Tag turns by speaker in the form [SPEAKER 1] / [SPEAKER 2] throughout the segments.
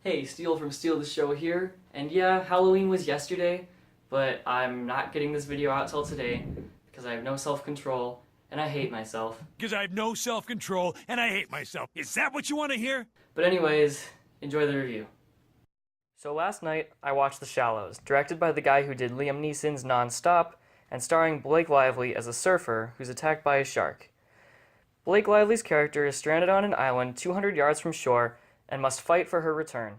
[SPEAKER 1] Hey, Steele from Steele the Show here, and yeah, Halloween was yesterday, but I'm not getting this video out till today because I have no self-control and I hate myself.
[SPEAKER 2] Because I have no self-control and I hate myself. Is that what you want to hear?
[SPEAKER 1] But anyways, enjoy the review. So last night, I watched The Shallows, directed by the guy who did Liam Neeson's Non-Stop, and starring Blake Lively as a surfer who's attacked by a shark. Blake Lively's character is stranded on an island 200 yards from shore and must fight for her return.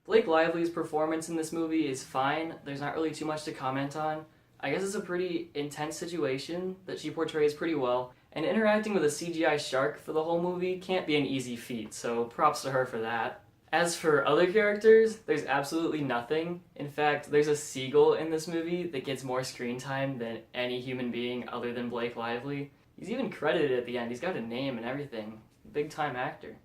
[SPEAKER 1] Blake Lively's performance in this movie is fine. There's not really too much to comment on. I guess it's a pretty intense situation that she portrays pretty well, and interacting with a CGI shark for the whole movie can't be an easy feat, so props to her for that. As for other characters, there's absolutely nothing. In fact, there's a seagull in this movie that gets more screen time than any human being other than Blake Lively. He's even credited at the end. He's got a name and everything. Big time actor.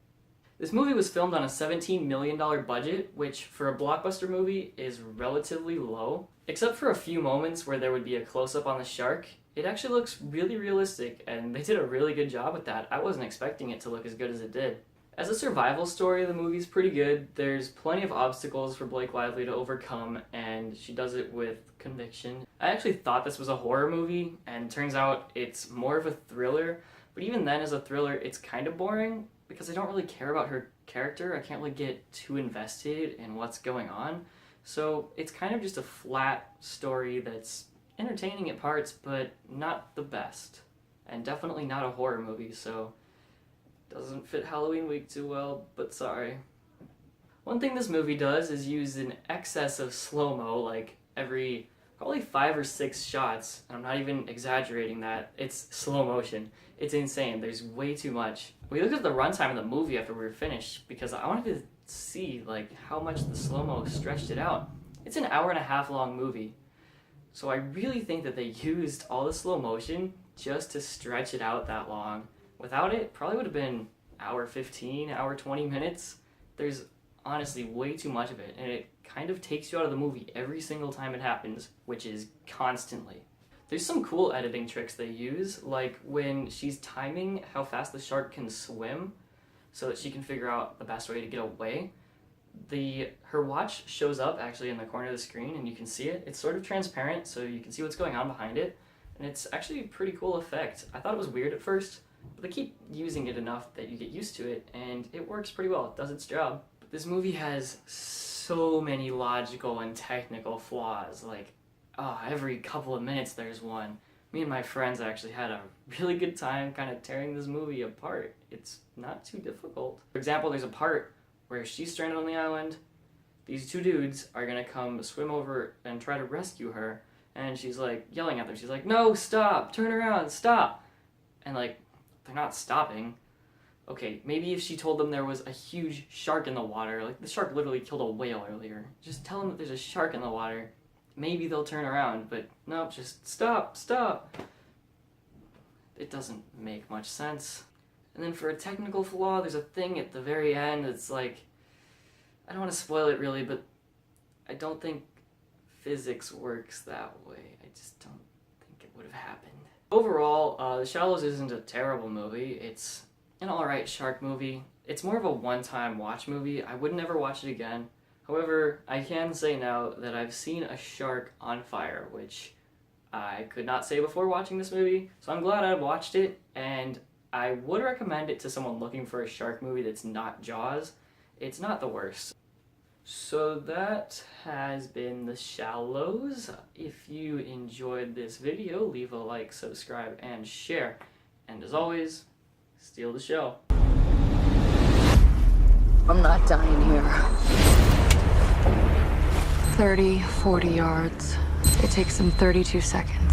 [SPEAKER 1] This movie was filmed on a $17 million budget, which for a blockbuster movie is relatively low. Except for a few moments where there would be a close-up on the shark, it actually looks really realistic, and they did a really good job with that. I wasn't expecting it to look as good as it did. As a survival story, the movie's pretty good. There's plenty of obstacles for Blake Lively to overcome, and she does it with conviction. I actually thought this was a horror movie, and turns out it's more of a thriller, but even then as a thriller, it's kind of boring, because I don't really care about her character. I can't really get too invested in what's going on. So it's kind of just a flat story that's entertaining at parts, but not the best. And definitely not a horror movie, so doesn't fit Halloween week too well, but sorry. One thing this movie does is use an excess of slow-mo, like every probably 5 or 6 shots, and I'm not even exaggerating that. It's slow motion. It's insane. There's way too much. We looked at the runtime of the movie after we were finished because I wanted to see like how much the slow-mo stretched it out. It's an hour-and-a-half long movie. So I really think that they used all the slow motion just to stretch it out that long. Without it, probably would have been hour 15, hour 20 minutes. There's honestly way too much of it, and it kind of takes you out of the movie every single time it happens, which is constantly. There's some cool editing tricks they use, like when she's timing how fast the shark can swim so that she can figure out the best way to get away. Her watch shows up actually in the corner of the screen and you can see it. It's sort of transparent so you can see what's going on behind it, and it's actually a pretty cool effect. I thought it was weird at first, but they keep using it enough that you get used to it, and it works pretty well. It does its job. But this movie has so many logical and technical flaws. Like, every couple of minutes there's one. Me and my friends actually had a really good time kind of tearing this movie apart. It's not too difficult. For example, there's a part where she's stranded on the island. These two dudes are gonna come swim over and try to rescue her, and she's like yelling at them. She's like, "No, stop, turn around, stop." And like, they're not stopping. Okay, maybe if she told them there was a huge shark in the water, like the shark literally killed a whale earlier, just tell them that there's a shark in the water, maybe they'll turn around, but nope, just stop, stop. It doesn't make much sense. And then for a technical flaw, there's a thing at the very end that's like, I don't want to spoil it really, but I don't think physics works that way. I just don't think it would have happened. Overall, The Shallows isn't a terrible movie. It's an alright shark movie. It's more of a one-time watch movie. I would never watch it again. However, I can say now that I've seen a shark on fire, which I could not say before watching this movie, so I'm glad I watched it, and I would recommend it to someone looking for a shark movie that's not Jaws. It's not the worst. So that has been The Shallows. If you enjoyed this video, leave a like, subscribe, and share. And as always, Steele the Show.
[SPEAKER 3] I'm not dying here. 30, 40 yards. It takes them 32 seconds.